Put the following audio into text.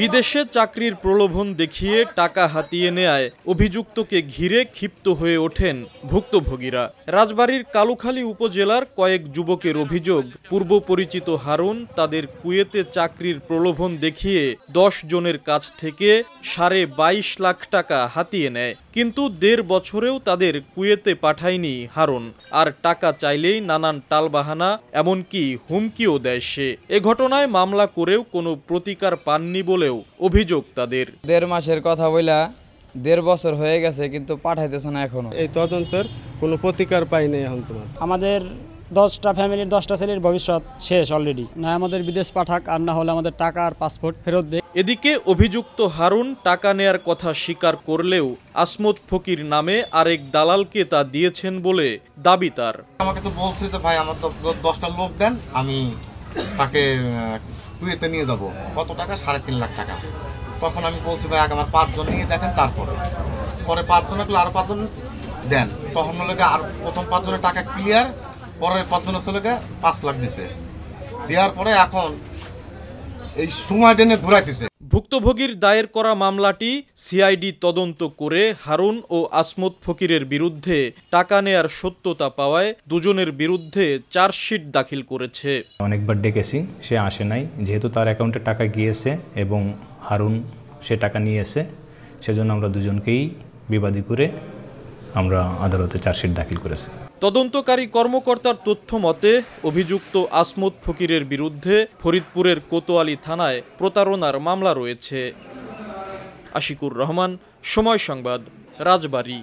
বিদেশে চাকরির প্রলোভন দেখিয়ে টাকা হাতিয়ে নেয়ায় অভিযুক্তকে ঘিরে ক্ষিপ্ত হয়ে ওঠেন ভুক্তভোগীরা। রাজবাড়ীর কালুখালী উপজেলার কয়েক যুবকের অভিযোগ, পূর্ব পরিচিত হারুন তাদের কুয়েতে চাকরির প্রলোভন দেখিয়ে 10 জনের কাছ থেকে 22.5 লাখ টাকা হাতিয়ে নেয়। কিন্তু 1.5 বছরেও তাদের কুয়েতে পাঠায়নি হারুন, আর টাকা চাইলেই নানান টালবাহানা, এমনকি হুমকিও দেয় সে। এ ঘটনায় মামলা করেও কোনো প্রতিকার পাননি বলেও অভিযোগ তাদের। 1.5 মাসের কথা বইলা 1.5 বছর হয়ে গেছে, কিন্তু পাঠাইতেছে না এখনো। এই তদন্তের কোনো প্রতিকার পাই নাই এখন। তোমার আমাদের 10টা ফ্যামিলির 10টা ছেলের ভবিষ্যৎ শেষ অলরেডি। না আমাদের বিদেশ পাঠাক, আর না হলে আমাদের টাকা আর পাসপোর্ট ফেরত দেয়। এদিকে অভিযুক্ত হারুন টাকা নেয়ার কথা স্বীকার করলেও আসমত ফকির নামে আরেক দালালকে তা দিয়েছেন বলে দাবি তার। আমাকে তো বলছে যে ভাই আমার 10টা লোক দেন, আমি তাকে কুয়েতে নিয়ে যাবো। কত টাকা? 3.5 লাখ টাকা। তখন আমি বলছি ভাই আগে আমার 5 জন নিয়ে দেখেন, তারপরে 5 জন লাগলে আরো 5 জন দেন। তখন লোকে আর প্রথম 5 জনের টাকা ক্লিয়ার, পরের 5 জনের ছেলেকে 5 লাখ দিছে। দেওয়ার পরে এখন এই সময় টেনে ঘুরাইতেছে। ভুক্তভোগীর দায়ের করা মামলাটি সিআইডি তদন্ত করে হারুন ও আসমত ফকিরের বিরুদ্ধে টাকা নেয়ার সত্যতা পাওয়ায় দুজনের বিরুদ্ধে চার্জশিট দাখিল করেছে। অনেকবার ডেকেছি, সে আসে নাই। যেহেতু তার অ্যাকাউন্টে টাকা গিয়েছে এবং হারুন সে টাকা নিয়েছে, সেজন্য আমরা দুজনকেই বিবাদী করে আমরা আদালতে চার্জশিট দাখিল করেছি। তদন্তকারী কর্মকর্তার তথ্য মতে অভিযুক্ত আসমত ফকিরের বিরুদ্ধে ফরিদপুরের কোতোয়ালি থানায় প্রতারণার মামলা রয়েছে। আশিকুর রহমান, সময় সংবাদ, রাজবাড়ী।